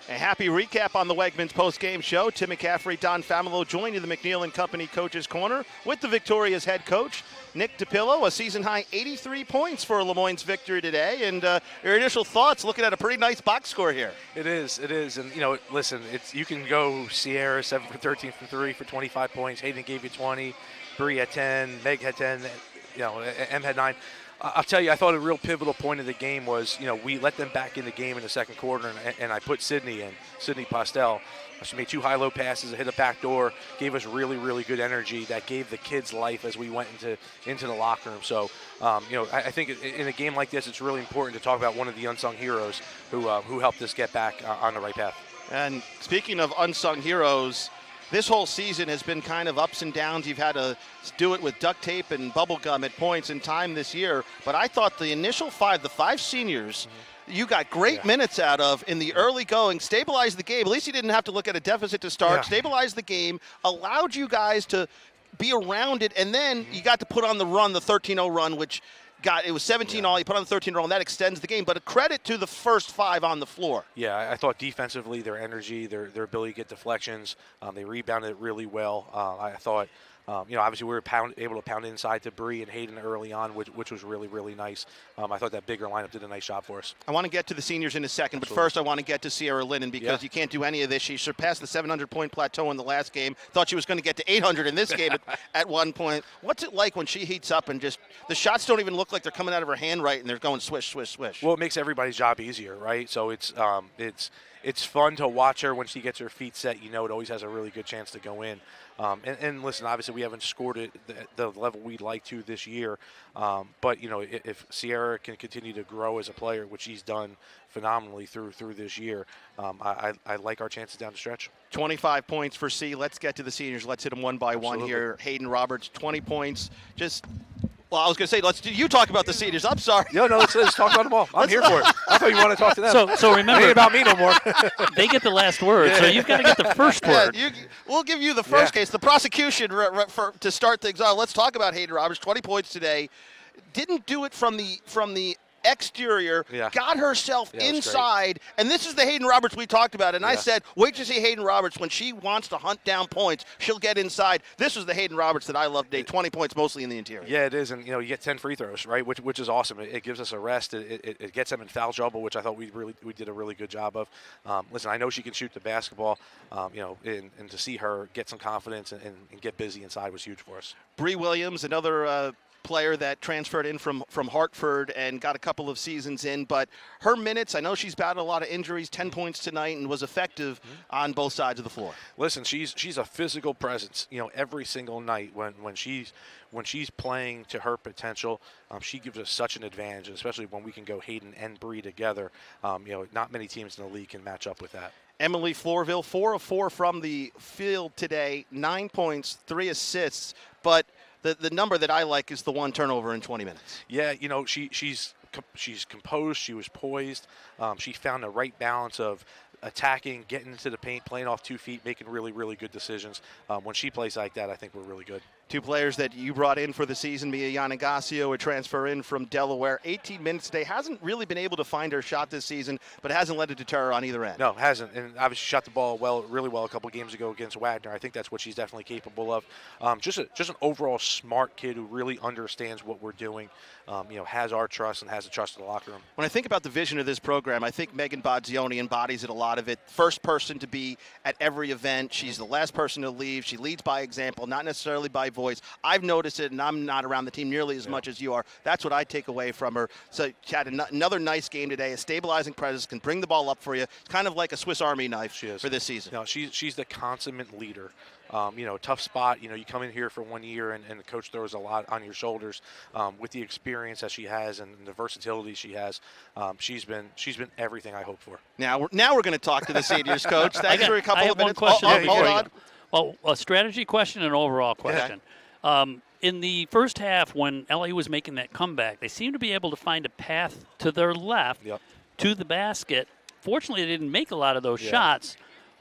A happy recap on the Wegmans post-game show. Tim McCaffrey, Don Familo join you, the McNeil and Company Coaches Corner, with the Victoria's head coach, Nick DiPillo. A season-high 83 points for Lemoyne's victory today. And your initial thoughts, looking at a pretty nice box score here. It is. And, listen, you can go Sierra 7 for 13 from 3 for 25 points. Haeden gave you 20. Bree had 10. Meg had 10. Em had 9. I'll tell you, I thought a real pivotal point of the game was, we let them back in the game in the second quarter, and I put Sydney Postel. She made 2 high-low passes, hit a back door, gave us really, really good energy that gave the kids life as we went into the locker room. So, I think in a game like this, it's really important to talk about one of the unsung heroes who helped us get back on the right path. And speaking of unsung heroes, this whole season has been kind of ups and downs. You've had to do it with duct tape and bubble gum at points in time this year. But I thought the initial 5, the 5 seniors, you got great minutes out of in the early going, stabilized the game. At least you didn't have to look at a deficit to start, stabilized the game, allowed you guys to be around it, and then you got to put on the run, the 13-0 run, which it was 17 all. You put on the 13 roll, and that extends the game. But a credit to the first 5 on the floor. Yeah, I thought defensively, their energy, their ability to get deflections, they rebounded it really well. I thought, obviously we were able to pound inside to Bree and Haeden early on, which was really, really nice. I thought that bigger lineup did a nice job for us. I want to get to the seniors in a second, but first I want to get to Sierra Linden because you can't do any of this. She surpassed the 700-point plateau in the last game. Thought she was going to get to 800 in this game at one point. What's it like when she heats up and just the shots don't even look like they're coming out of her hand right and they're going swish, swish, swish? Well, it makes everybody's job easier, right? So it's fun to watch her when she gets her feet set. It always has a really good chance to go in. And listen, obviously we haven't scored it the level we'd like to this year. But, if Sierra can continue to grow as a player, which she's done phenomenally through this year, I like our chances down the stretch. 25 points for C. Let's get to the seniors. Let's hit them one by one here. Haeden Roberts, 20 points. Well, I was going to say, you talk about the seniors. I'm sorry. No, let's talk about them all. I'm here for it. I thought you want to talk to them. So remember, it ain't about me no more. They get the last word, so you've got to get the first word. We'll give you the first case. The prosecution to start things off. Let's talk about Haeden Roberts. 20 points today. Didn't do it from the exterior, got herself inside, and this is the Haeden Roberts we talked about, and I said, wait to see Haeden Roberts. When she wants to hunt down points, she'll get inside. This was the Haeden Roberts that I loved today, 20 points mostly in the interior. Yeah, it is, and you get 10 free throws, right, which is awesome. It gives us a rest. It gets them in foul trouble, which I thought we did a really good job of. Listen, I know she can shoot the basketball, and to see her get some confidence and get busy inside was huge for us. Bree Williams, another player that transferred in from Hartford and got a couple of seasons in, but her minutes, I know she's battled a lot of injuries, 10 points tonight, and was effective on both sides of the floor. Listen, she's a physical presence, every single night when she's playing to her potential. She gives us such an advantage, especially when we can go Haeden and Bree together. Not many teams in the league can match up with that. Emily Florvil, 4 of 4 from the field today, 9 points, 3 assists, but the number that I like is the 1 turnover in 20 minutes. Yeah, she's composed. She was poised. She found the right balance of attacking, getting into the paint, playing off 2 feet, making really, really good decisions. When she plays like that, I think we're really good. 2 players that you brought in for the season, Mia Yanagacio, a transfer in from Delaware. 18 minutes today. Hasn't really been able to find her shot this season, but hasn't led to deter on either end. No, hasn't. And obviously shot the ball really well a couple games ago against Wagner. I think that's what she's definitely capable of. Just an overall smart kid who really understands what we're doing, has our trust and has the trust of the locker room. When I think about the vision of this program, I think Megan Bodziony embodies it, a lot of it. First person to be at every event. She's the last person to leave. She leads by example, not necessarily by voice. I've noticed it, and I'm not around the team nearly as much as you are. That's what I take away from her. So she had another nice game today, a stabilizing presence, can bring the ball up for you. It's kind of like a Swiss Army knife for this season. She's the consummate leader. Tough spot. You come in here for 1 year, and the coach throws a lot on your shoulders. With the experience that she has and the versatility she has, she's been everything I hoped for. Now we're going to talk to the seniors, coach. Thanks for a couple of minutes. One question. Hold on. Well, a strategy question and an overall question. In the first half, when LA was making that comeback, they seemed to be able to find a path to their left to the basket. Fortunately, they didn't make a lot of those shots,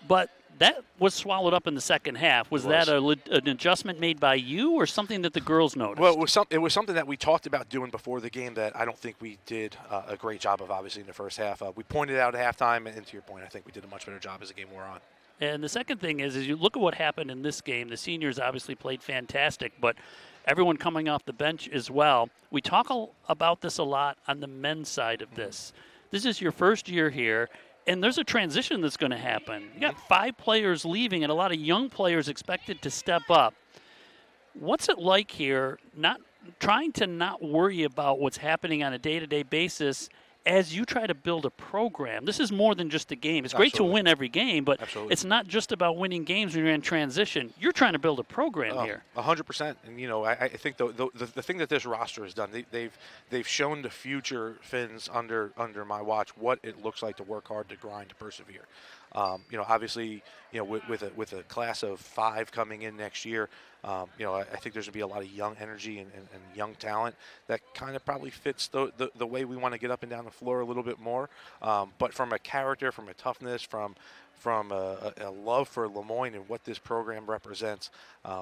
but That was swallowed up in the second half. Was that an adjustment made by you or something that the girls noticed? Well, it was something that we talked about doing before the game that I don't think we did a great job of, obviously, in the first half. We pointed out at halftime, and to your point, I think we did a much better job as the game wore on. And the second thing is you look at what happened in this game. The seniors obviously played fantastic, but everyone coming off the bench as well. We talk about this a lot on the men's side of this. This is your first year here. And there's a transition that's going to happen. You got 5 players leaving and a lot of young players expected to step up. What's it like here, not trying to not worry about what's happening on a day-to-day basis as you try to build a program? This is more than just a game. It's great to win every game, but it's not just about winning games when you're in transition. You're trying to build a program here. 100%. And, you know, I think the thing that this roster has done, they've shown the future Finns under my watch what it looks like to work hard, to grind, to persevere. You know, obviously, you know, with a class of 5 coming in next year, you know, I think there's going to be a lot of young energy and young talent that kind of probably fits the way we want to get up and down the floor a little bit more. But from a character, from a toughness, from a love for Moyne and what this program represents,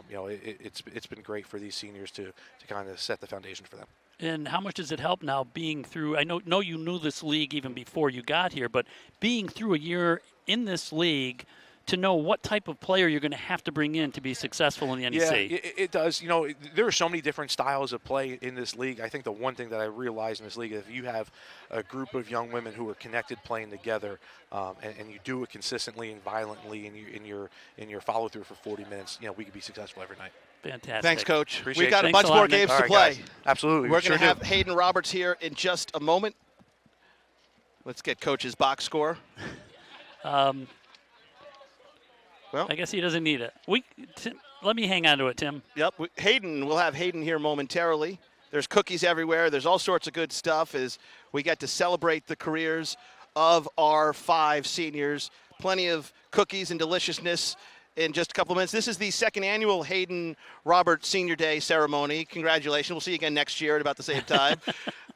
you know, it's been great for these seniors to kind of set the foundation for them. And how much does it help now being through, I know you knew this league even before you got here, but being through a year in this league to know what type of player you're going to have to bring in to be successful in the NEC? Yeah, it does. You know, there are so many different styles of play in this league. I think the one thing that I realized in this league is if you have a group of young women who are connected playing together, and you do it consistently and violently in your follow through for 40 minutes, you know, we could be successful every night. Fantastic. Thanks, Coach. Appreciate We've got you. a bunch more games to play. Guys. Absolutely. We're going to have Haeden Roberts here in just a moment. Let's get Coach's box score. Well, I guess he doesn't need it. Let me hang on to it, Tim. Yep. We'll have Haeden here momentarily. There's cookies everywhere. There's all sorts of good stuff as we get to celebrate the careers of our 5 seniors. Plenty of cookies and deliciousness in just a couple of minutes. This is the second annual Haeden Roberts Senior Day ceremony. Congratulations. We'll see you again next year at about the same time.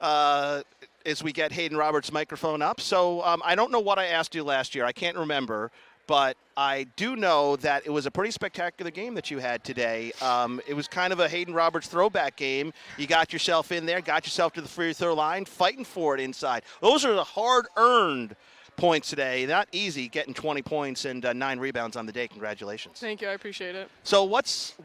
As we get Haeden Roberts' microphone up. So I don't know what I asked you last year. I can't remember. But I do know that it was a pretty spectacular game that you had today. It was kind of a Haeden Roberts throwback game. You got yourself in there, got yourself to the free throw line, fighting for it inside. Those are the hard-earned points today. Not easy getting 20 points and 9 rebounds on the day. Congratulations. Thank you. I appreciate it. So what's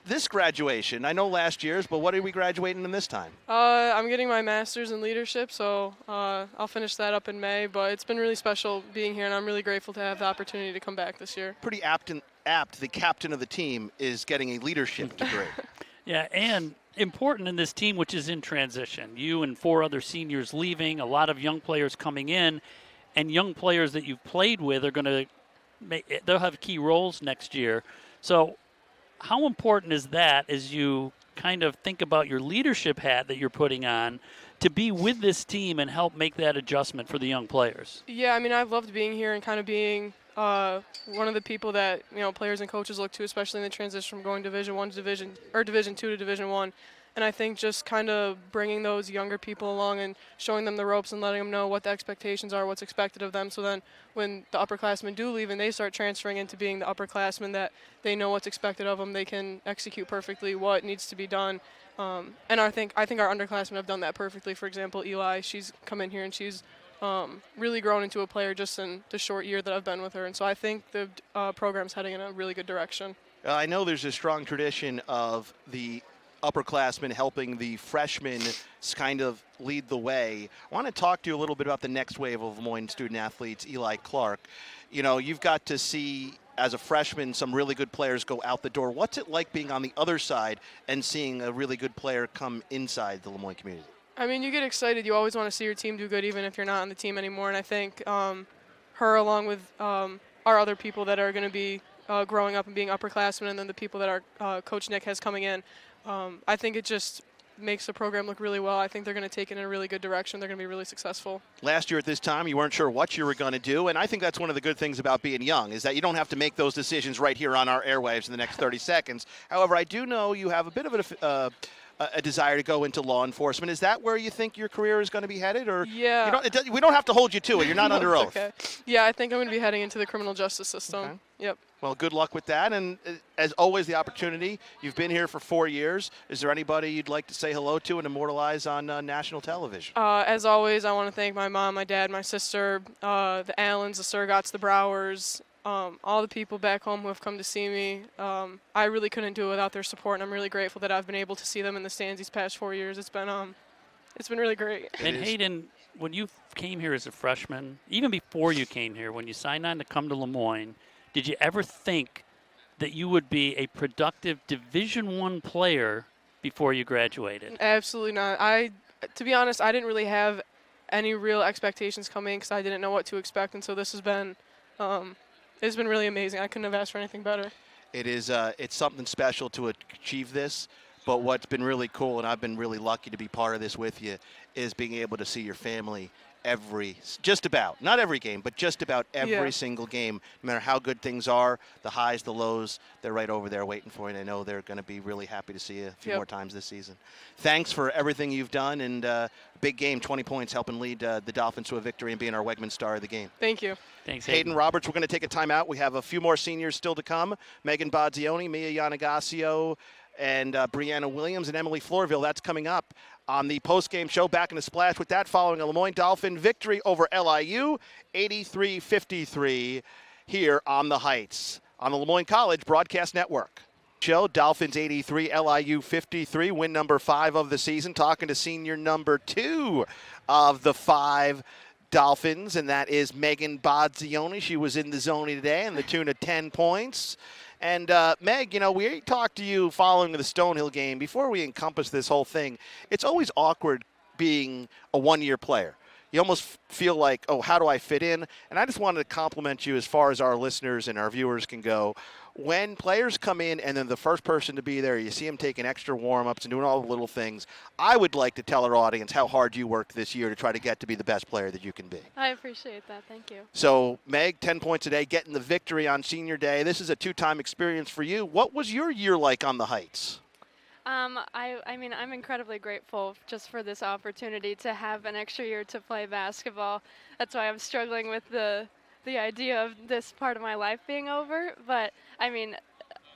this graduation? I know last year's, but what are we graduating in this time? I'm getting my master's in leadership, so I'll finish that up in May. But it's been really special being here, and I'm really grateful to have the opportunity to come back this year. Pretty apt. The captain of the team is getting a leadership degree. Yeah, and important in this team, which is in transition. You and 4 other seniors leaving, a lot of young players coming in. And young players that you've played with are going to they'll have key roles next year. So how important is that as you kind of think about your leadership hat that you're putting on to be with this team and help make that adjustment for the young players? Yeah, I mean, I've loved being here and kind of being one of the people that, you know, players and coaches look to, especially in the transition from going Division I to Division 2 to Division I. And I think just kind of bringing those younger people along and showing them the ropes and letting them know what the expectations are, what's expected of them. So then when the upperclassmen do leave and they start transferring into being the upperclassmen, that they know what's expected of them, they can execute perfectly what needs to be done. And I think our underclassmen have done that perfectly. For example, Eli, she's come in here and she's really grown into a player just in the short year that I've been with her. And so I think the program's heading in a really good direction. I know there's a strong tradition of the upperclassmen helping the freshmen kind of lead the way. I want to talk to you a little bit about the next wave of Moyne student athletes, Eli Clark. You know, you've got to see, as a freshman, some really good players go out the door. What's it like being on the other side and seeing a really good player come inside the Moyne community? I mean, you get excited. You always want to see your team do good, even if you're not on the team anymore. And I think her, along with our other people that are going to be growing up and being upperclassmen, and then the people that our Coach Nick has coming in, I think it just makes the program look really well. I think they're going to take it in a really good direction. They're going to be really successful. Last year at this time, you weren't sure what you were going to do, and I think that's one of the good things about being young is that you don't have to make those decisions right here on our airwaves in the next 30 seconds. However, I do know you have a bit of a desire to go into law enforcement. Is that where you think your career is going to be headed? Or yeah. We don't have to hold you to it. You're not under oath. Okay. Yeah, I think I'm going to be heading into the criminal justice system. Okay. Yep. Well, good luck with that. And as always, the opportunity. You've been here for 4 years. Is there anybody you'd like to say hello to and immortalize on national television? As always, I want to thank my mom, my dad, my sister, the Allens, the Surgots, the Browers, all the people back home who have come to see me. I really couldn't do it without their support, and I'm really grateful that I've been able to see them in the stands these past 4 years. It's been really great. And Haeden, when you came here as a freshman, even before you came here, when you signed on to come to Moyne, did you ever think that you would be a productive Division I player before you graduated? Absolutely not. To be honest, I didn't really have any real expectations coming because I didn't know what to expect, and so this has been, it's been really amazing. I couldn't have asked for anything better. It is. It's something special to achieve this. But what's been really cool, and I've been really lucky to be part of this with you, is being able to see your family not every game, but just about every single game. No matter how good things are, the highs, the lows, they're right over there waiting for you. And I know they're going to be really happy to see you a few more times this season. Thanks for everything you've done, and big game, 20 points, helping lead the Dolphins to a victory and being our Wegman star of the game. Thank you. Thanks, Haeden Roberts. We're going to take a timeout. We have a few more seniors still to come. Megan Bodziony, Mia Yanagasio, and Brianna Williams and Emily Florvil. That's coming up on the post-game show. Back in the Splash with that following a Moyne Dolphin victory over LIU, 83-53 here on the Heights on the Moyne College Broadcast Network. Show Dolphins 83, LIU 53, win number 5 of the season. Talking to senior number 2 of the 5 Dolphins, and that is Megan Bodziony. She was in the zone today in the tune of 10 points. And, Meg, we talked to you following the Stonehill game. Before we encompass this whole thing, it's always awkward being a one-year player. You almost feel like, oh, how do I fit in? And I just wanted to compliment you as far as our listeners and our viewers can go. When players come in and then the first person to be there, you see them taking extra warm-ups and doing all the little things, I would like to tell our audience how hard you worked this year to try to get to be the best player that you can be. I appreciate that. Thank you. So, Meg, 10 points today, getting the victory on senior day. This is a 2-time experience for you. What was your year like on the Heights? I mean, I'm incredibly grateful just for this opportunity to have an extra year to play basketball. That's why I'm struggling with the idea of this part of my life being over. But, I mean,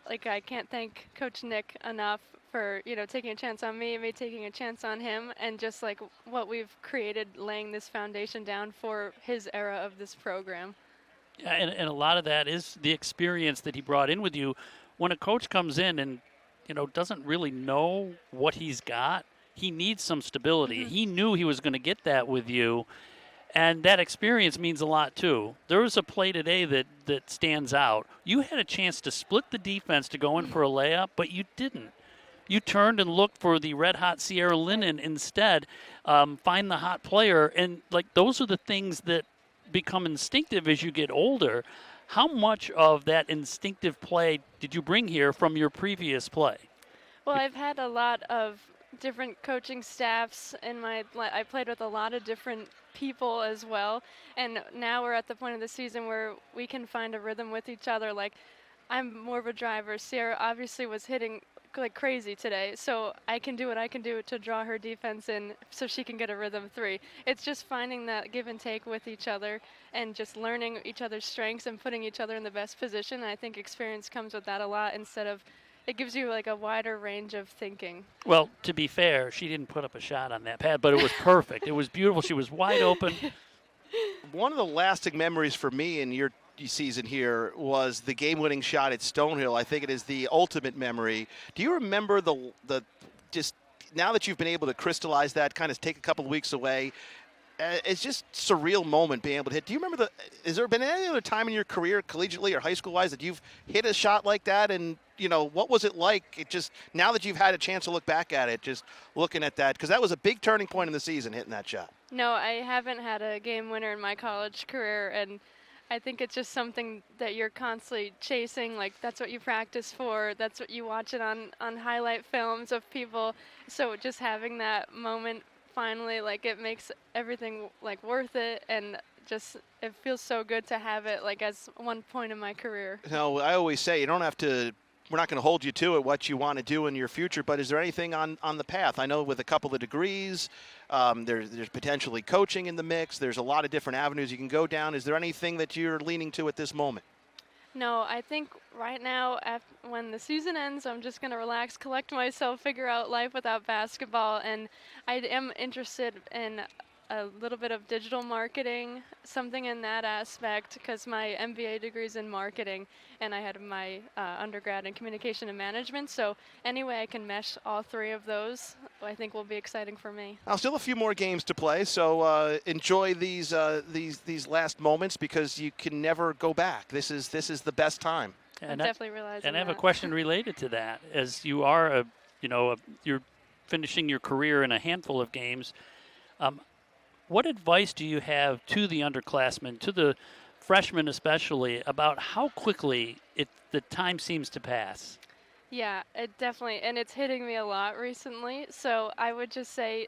I can't thank Coach Nick enough for, taking a chance on me and me taking a chance on him, and just, what we've created, laying this foundation down for his era of this program. Yeah, and a lot of that is the experience that he brought in with you. When a coach comes in and, doesn't really know what he's got, he needs some stability. Mm-hmm. He knew he was going to get that with you. And that experience means a lot, too. There was a play today that stands out. You had a chance to split the defense to go in for a layup, but you didn't. You turned and looked for the red-hot Sierra Linen instead, find the hot player. And, those are the things that become instinctive as you get older. How much of that instinctive play did you bring here from your previous play? Well, I've had a lot of different coaching staffs in I played with a lot of different people as well, and now we're at the point of the season where we can find a rhythm with each other. I'm more of a driver. Sierra obviously was hitting like crazy today, so I can do what I can do to draw her defense in so she can get a rhythm 3. It's just finding that give and take with each other and just learning each other's strengths and putting each other in the best position. And I think experience comes with that a lot, instead of it gives you a wider range of thinking. Well, to be fair, she didn't put up a shot on that pad, but it was perfect. It was beautiful. She was wide open. One of the lasting memories for me in your season here was the game-winning shot at Stonehill. I think it is the ultimate memory. Do you remember the just now that you've been able to crystallize that, kind of take a couple of weeks away? It's just surreal moment being able to hit. Do you remember has there been any other time in your career, collegiately or high school-wise, that you've hit a shot like that? And, what was it like? It just, now that you've had a chance to look back at it, just looking at that, because that was a big turning point in the season, hitting that shot. No, I haven't had a game winner in my college career, and I think it's just something that you're constantly chasing. That's what you practice for. That's what you watch it on highlight films of people. So just having that moment finally, it makes everything worth it, and just it feels so good to have it as one point in my career. No, I always say you don't have to. We're not going to hold you to it, what you want to do in your future, but is there anything on the path? I know with a couple of degrees, there's potentially coaching in the mix. There's a lot of different avenues you can go down. Is there anything that you're leaning to at this moment? No, I think right now, when the season ends, I'm just going to relax, collect myself, figure out life without basketball. And I am interested in a little bit of digital marketing, something in that aspect, because my MBA degree is in marketing, and I had my undergrad in communication and management. So any way I can mesh all three of those, I think will be exciting for me. Now, still a few more games to play, so enjoy these last moments because you can never go back. This is the best time. And definitely realizing And I have a that. question related to that. As you are you're finishing your career in a handful of games. What advice do you have to the underclassmen, to the freshmen especially, about how quickly the time seems to pass? Yeah, it definitely, and it's hitting me a lot recently. So I would just say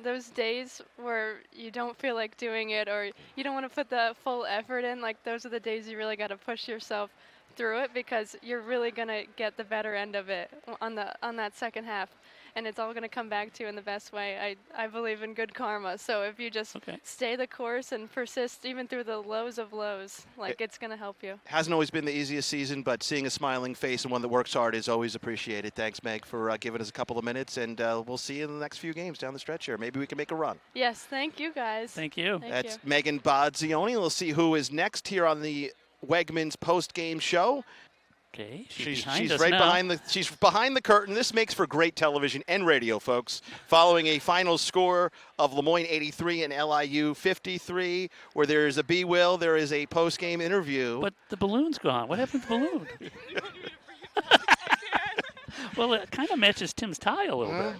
those days where you don't feel like doing it or you don't want to put the full effort in, like those are the days you really got to push yourself through it because you're really going to get the better end of it on that second half. And it's all going to come back to you in the best way. I believe in good karma. So if you just stay the course and persist even through the lows of lows, it's going to help you. Hasn't always been the easiest season, but seeing a smiling face and one that works hard is always appreciated. Thanks, Meg, for giving us a couple of minutes, and we'll see you in the next few games down the stretch here. Maybe we can make a run. Yes, thank you, guys. Thank you. That's Megan Bodziony. We'll see who is next here on the Wegmans post-game show. Okay, she's right now. She's behind the curtain. This makes for great television and radio, folks. Following a final score of Moyne 83 and LIU 53, where there is a B-Will, there is a post-game interview. But the balloon's gone. What happened to the balloon? Well, it kind of matches Tim's tie a little bit.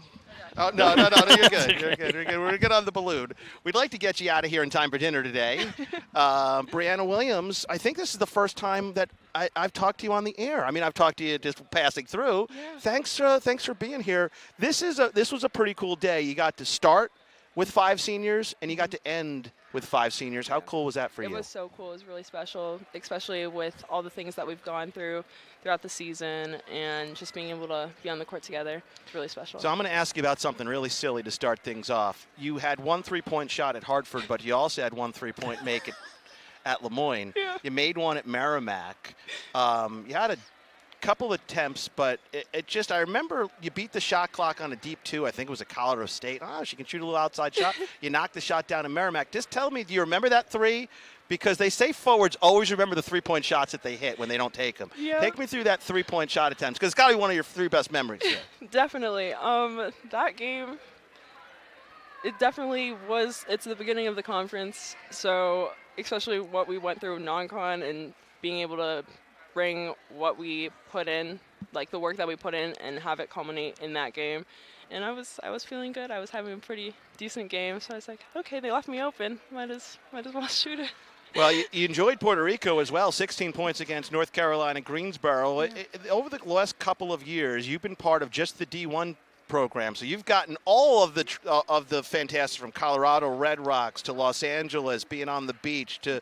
Oh, no, you're good. You're good. We're good on the balloon. We'd like to get you out of here in time for dinner today. Brianna Williams, I think this is the first time that I've talked to you on the air. I mean, I've talked to you just passing through. Yeah. Thanks for being here. This was a pretty cool day. You got to start with 5 seniors, and you got to end with 5 seniors. How cool was that for you? It was so cool. It was really special, especially with all the things that we've gone through throughout the season and just being able to be on the court together. It's really special. So I'm going to ask you about something really silly to start things off. You had 1 3-point shot at Hartford, but you also had 1 3-point make at Lemoyne. Yeah. You made one at Merrimack. You had a couple attempts, but it just, I remember you beat the shot clock on a deep 2. I think it was at Colorado State. She can shoot a little outside shot. You knocked the shot down in Merrimack. Just tell me, do you remember that 3? Because they say forwards always remember the 3-point shots that they hit when they don't take them. Yeah. Take me through that 3-point shot attempt, because it's got to be one of your 3 best memories here. Definitely. That game, it definitely was, it's the beginning of the conference, so especially what we went through non-con and being able to bring what we put in, like the work that we put in, and have it culminate in that game. And I was feeling good. I was having a pretty decent game, so I was like, okay, they left me open. Might as well shoot it. Well, you enjoyed Puerto Rico as well, 16 points against North Carolina Greensboro. Yeah. Over the last couple of years, you've been part of just the D1 program, so you've gotten all of the fantastic, from Colorado Red Rocks to Los Angeles, being on the beach, to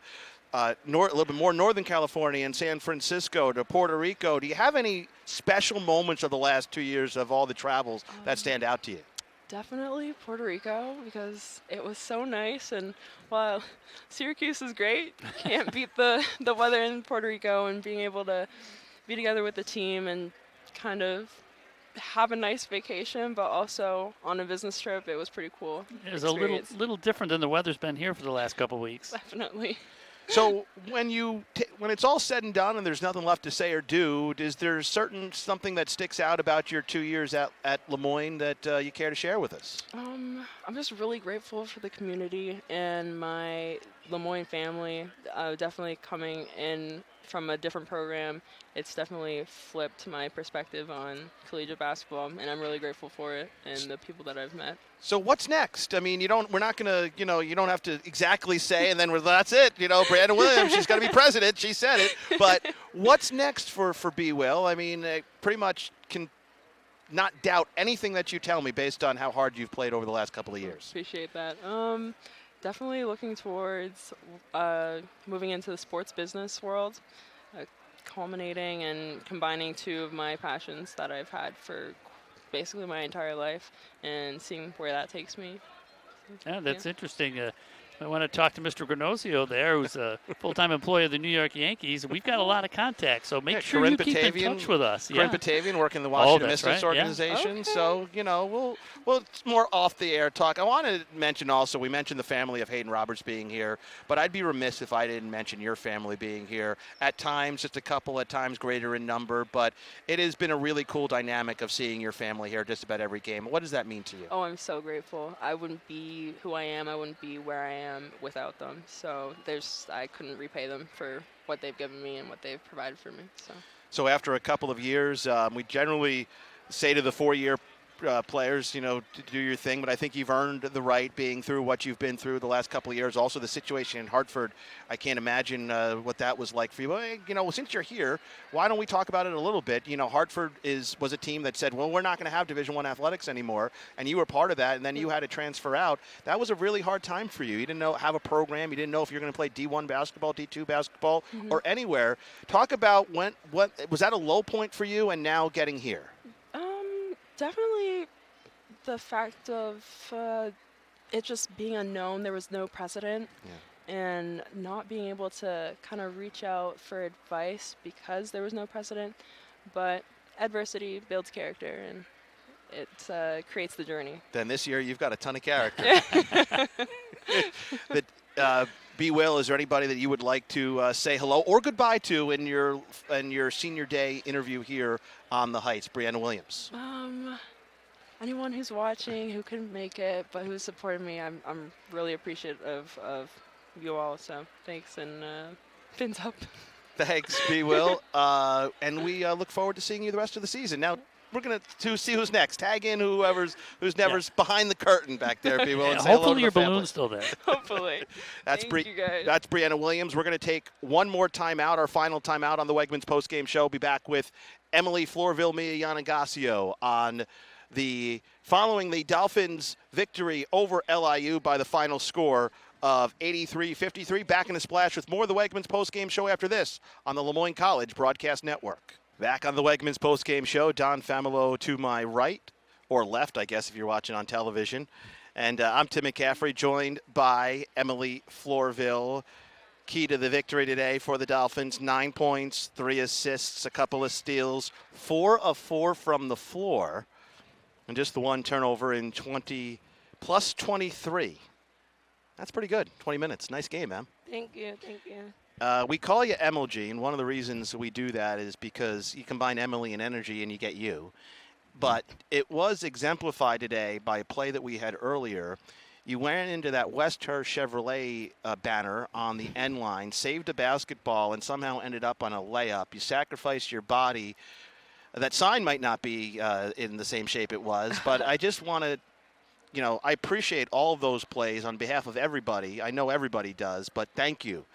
a little bit more Northern California and San Francisco, to Puerto Rico. Do you have any special moments of the last 2 years of all the travels that stand out to you? Definitely Puerto Rico, because it was so nice, and while Syracuse is great, can't beat the weather in Puerto Rico, and being able to be together with the team and kind of have a nice vacation, but also on a business trip, it was pretty cool. It was a little different than the weather's been here for the last couple of weeks. Definitely. So when it's all said and done and there's nothing left to say or do, is there something that sticks out about your 2 years at Lemoyne that you care to share with us? I'm just really grateful for the community and my Lemoyne family. Definitely coming in from a different program, it's definitely flipped my perspective on collegiate basketball, and I'm really grateful for it and the people that I've met. So what's next? I mean, we're not going to, you don't have to exactly say, and then that's it. Brianna Williams, she's going to be president. She said it. But what's next for B-Will? I mean, pretty much can not doubt anything that you tell me based on how hard you've played over the last couple of years. Appreciate that. Definitely looking towards moving into the sports business world, culminating and combining 2 of my passions that I've had for basically my entire life, and seeing where that takes me. Yeah, that's interesting. I want to talk to Mr. Granozio there, who's a full-time employee of the New York Yankees. We've got a lot of contacts, so make sure you keep in touch with us. Corinne Batavian working in the Washington Mystics organization. Yeah. Okay. So, we'll it's more off-the-air talk. I want to mention also, we mentioned the family of Haeden Roberts being here, but I'd be remiss if I didn't mention your family being here. At times, just a couple, at times greater in number, but it has been a really cool dynamic of seeing your family here just about every game. What does that mean to you? Oh, I'm so grateful. I wouldn't be who I am. I wouldn't be where I am without them. So I couldn't repay them for what they've given me and what they've provided for me. So after a couple of years, we generally say to the 4-year players, to do your thing, but I think you've earned the right being through what you've been through the last couple of years. Also, the situation in Hartford, I can't imagine what that was like for you. Well, since you're here, why don't we talk about it a little bit? Hartford was a team that said, well, we're not going to have Division I athletics anymore, and you were part of that, and then you had to transfer out. That was a really hard time for you. You didn't have a program. You didn't know if you were going to play D1 basketball, D2 basketball, or anywhere. Talk about what was that a low point for you, and now getting here? Definitely the fact of it just being unknown. There was no precedent. Yeah. And not being able to kind of reach out for advice because there was no precedent. But adversity builds character, and it creates the journey. Then this year you've got a ton of character. B. Will, is there anybody that you would like to say hello or goodbye to in your senior day interview here on the Heights? Brianna Williams. Anyone who's watching who couldn't make it but who supported me, I'm really appreciative of you all. So thanks, and fins up. Thanks, B. Will. And we look forward to seeing you the rest of the season. Now, we're going to see who's next. Tag in who's behind the curtain back there, B. Will. And say hopefully hello to your the family. balloon's still there. Hopefully. That's Thank you guys. That's Brianna Williams. We're going to take one more timeout, our final timeout on the Wegmans postgame show. Be back with Emily Florvil, Mia Yanagasio on following the Dolphins' victory over LIU by the final score of 83-53. Back in a splash with more of the Wegmans postgame show after this on the Moyne College Broadcast Network. Back on the Wegmans postgame show, Don Familo to my right, or left, I guess, if you're watching on television. And I'm Tim McCaffrey, joined by Emily Florvil. Key to the victory today for the Dolphins, 9 points, 3 assists, a couple of steals, 4 of 4 from the floor, and just the one turnover in 20 plus 23. That's pretty good, 20 minutes. Nice game, man. Thank you. We call you Emily, and one of the reasons we do that is because you combine Emily and energy and you get you. But it was exemplified today by a play that we had earlier. You went into that Westhurst Chevrolet banner on the end line, saved a basketball, and somehow ended up on a layup. You sacrificed your body. That sign might not be in the same shape it was, but I just want to, I appreciate all of those plays on behalf of everybody. I know everybody does, but thank you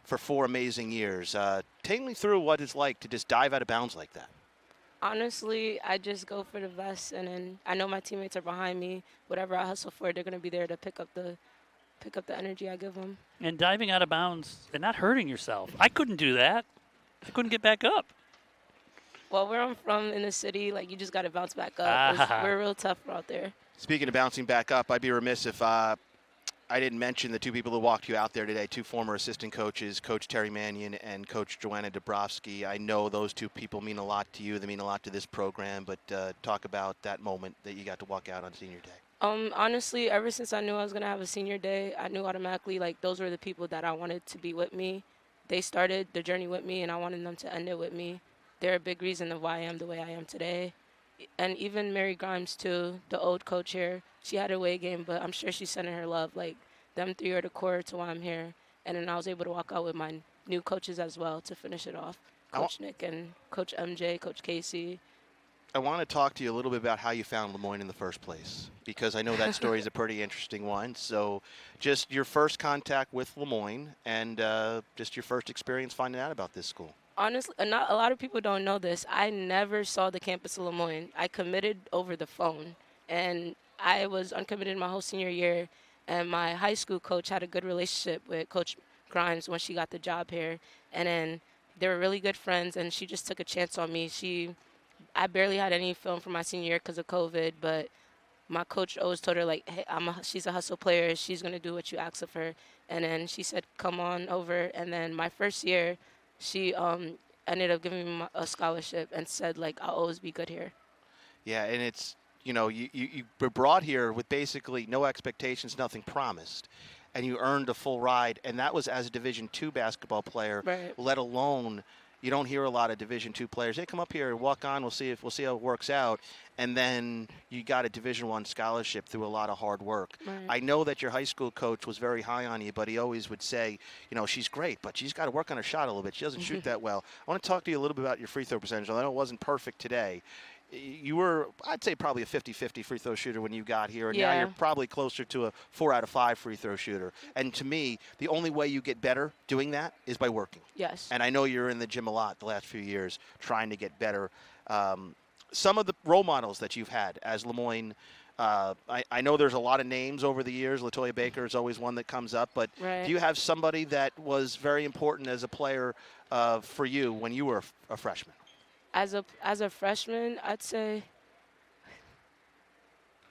for 4 amazing years. Take me through what it's like to just dive out of bounds like that. Honestly, I just go for the best, and then I know my teammates are behind me. Whatever I hustle for, they're going to be there to pick up the energy I give them. And diving out of bounds and not hurting yourself. I couldn't do that. I couldn't get back up. Well, where I'm from in the city, you just got to bounce back up. We're real tough out there. Speaking of bouncing back up, I'd be remiss if I didn't mention the 2 people who walked you out there today, 2 former assistant coaches, Coach Terry Mannion and Coach Joanna Dabrowski. I know those 2 people mean a lot to you. They mean a lot to this program, but talk about that moment that you got to walk out on senior day. Honestly, ever since I knew I was going to have a senior day, I knew automatically, those were the people that I wanted to be with me. They started the journey with me, and I wanted them to end it with me. They're a big reason of why I am the way I am today. And even Mary Grimes, too, the old coach here, she had a away game, but I'm sure she's sending her love. Them 3 are the core to why I'm here. And then I was able to walk out with my new coaches as well to finish it off. Coach Nick and Coach MJ, Coach Casey. I want to talk to you a little bit about how you found Moyne in the first place, because I know that story is a pretty interesting one. So just your first contact with Moyne and just your first experience finding out about this school. Honestly, not a lot of people don't know this. I never saw the campus of Moyne. I committed over the phone, and I was uncommitted my whole senior year. And my high school coach had a good relationship with Coach Grimes when she got the job here. And then they were really good friends, and she just took a chance on me. I barely had any film for my senior year because of COVID, but my coach always told her, like, hey, she's a hustle player. She's going to do what you ask of her. And then she said, come on over. And then my first year, she ended up giving me a scholarship and said, like, I'll always be good here. Yeah, and it's, you were brought here with basically no expectations, nothing promised, and you earned a full ride, and that was as a Division II basketball player, Right. let alone, you don't hear a lot of Division II players. They come up here and walk on, we'll see how it works out, and then you got a Division I scholarship through a lot of hard work. Right. I know that your high school coach was very high on you, but he always would say, she's great, but she's got to work on her shot a little bit. She doesn't shoot that well. I want to talk to you a little bit about your free throw percentage. I know it wasn't perfect today. You were, I'd say, probably a 50-50 free throw shooter when you got here, and now Yeah. you're probably closer to a 4 out of 5 free throw shooter. And to me, the only way you get better doing that is by working. Yes. And I know you're in the gym a lot the last few years trying to get better. Some of the role models that you've had as Moyne, I know there's a lot of names over the years. LaToya Baker is always one that comes up. But Right. do you have somebody that was very important as a player for you when you were a freshman? As a freshman, I'd say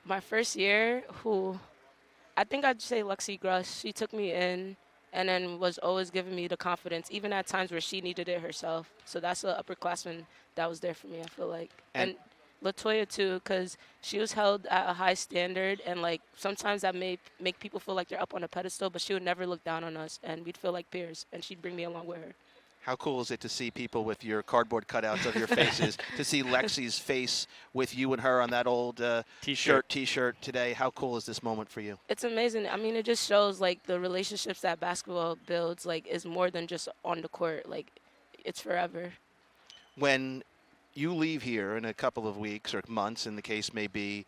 my first year, I think I'd say Lexi Gruss. She took me in and then was always giving me the confidence, even at times where she needed it herself. So that's an upperclassman that was there for me, I feel like. And LaToya, too, because she was held at a high standard, and, like, sometimes that may make people feel like they're up on a pedestal, but she would never look down on us, and we'd feel like peers, and she'd bring me along with her. How cool is it to see people with your cardboard cutouts of your faces, to see Lexi's face with you and her on that old T-shirt today? How cool is this moment for you? It's amazing. I mean, it just shows, like, the relationships that basketball builds, like, is more than just on the court. Like, it's forever. When you leave here in a couple of weeks or months, in the case may be,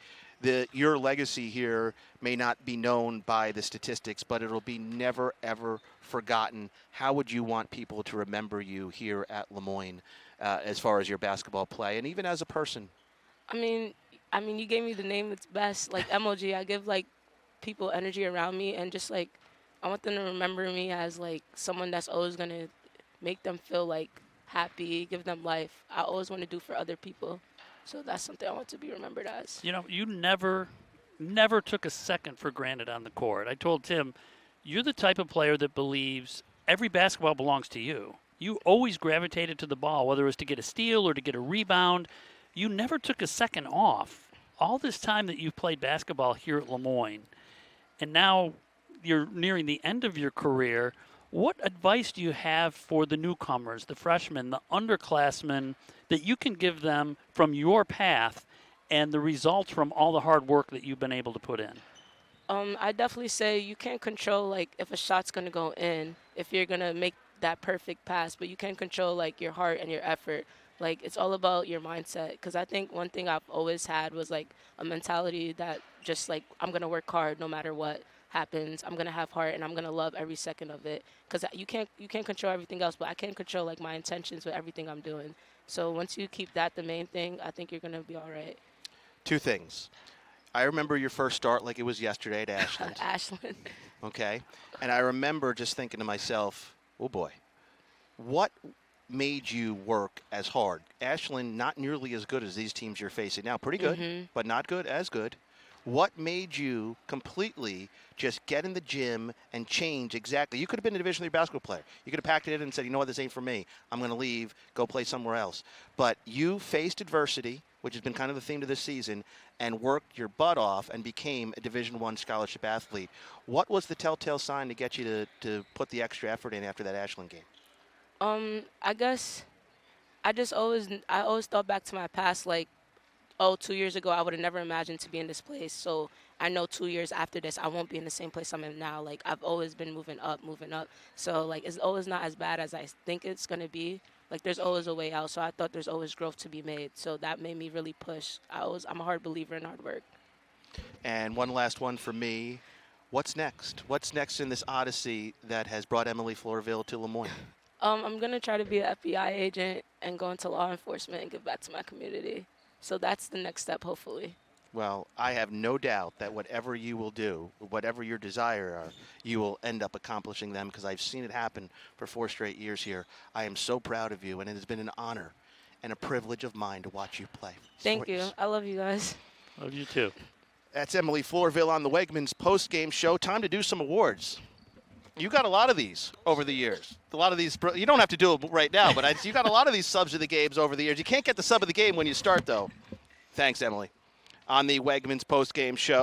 your legacy here may not be known by the statistics, but it'll be never, ever forgotten. How would you want people to remember you here at Moyne as far as your basketball play and even as a person? I mean, you gave me the name that's best. Like, MOG, I give, like, people energy around me, and just, like, I want them to remember me as, like, someone that's always going to make them feel, like, happy, give them life. I always want to do for other people. So that's something I want to be remembered as. You never took a second for granted on the court. I told Tim, you're the type of player that believes every basketball belongs to you. You always gravitated to the ball, whether it was to get a steal or to get a rebound. You never took a second off. All this time that you've played basketball here at Moyne, and now you're nearing the end of your career, what advice do you have for the newcomers, the freshmen, the underclassmen, that you can give them from your path and the results from all the hard work that you've been able to put in? I definitely say you can't control, like, if a shot's going to go in, if you're going to make that perfect pass, but you can control, like, your heart and your effort. Like, it's all about your mindset, because I think one thing I've always had was, like, a mentality that just, like, I'm going to work hard no matter what happens. I'm going to have heart, and I'm going to love every second of it, because you can't control everything else, but I can control, like, my intentions with everything I'm doing. So once you keep that the main thing, I think you're going to be all right. Two things. I remember your first start like it was yesterday at Ashland. Ashland. Okay. And I remember just thinking to myself, oh boy, what made you work as hard? Ashland not nearly as good as these teams you're facing now. Pretty good, but not good as good. What made you completely just get in the gym and change exactly? You could have been a Division III basketball player. You could have packed it in and said, you know what, this ain't for me. I'm going to leave, go play somewhere else. But you faced adversity, which has been kind of the theme of this season, and worked your butt off and became a Division I scholarship athlete. What was the telltale sign to get you to put the extra effort in after that Ashland game? I guess I always thought back to my past, like, 2 years ago, I would have never imagined to be in this place. So I know 2 years after this, I won't be in the same place I'm in now. Like, I've always been moving up. So, like, it's always not as bad as I think it's going to be. Like, there's always a way out. So I thought there's always growth to be made. So that made me really push. I'm a hard believer in hard work. And one last one for me. What's next? What's next in this odyssey that has brought Emily Florvil to Moyne? I'm going to try to be an FBI agent and go into law enforcement and give back to my community. So that's the next step, hopefully. Well, I have no doubt that whatever you will do, whatever your desire are, you will end up accomplishing them, because I've seen it happen for 4 straight years here. I am so proud of you, and it has been an honor and a privilege of mine to watch you play. Thank you. I love you guys. Love you too. That's Emily Florvil on the Wegmans post-game show. Time to do some awards. You got a lot of these over the years. A lot of these, you don't have to do it right now, but you got a lot of these subs of the games over the years. You can't get the sub of the game when you start, though. Thanks, Emily. On the Wegmans post-game show.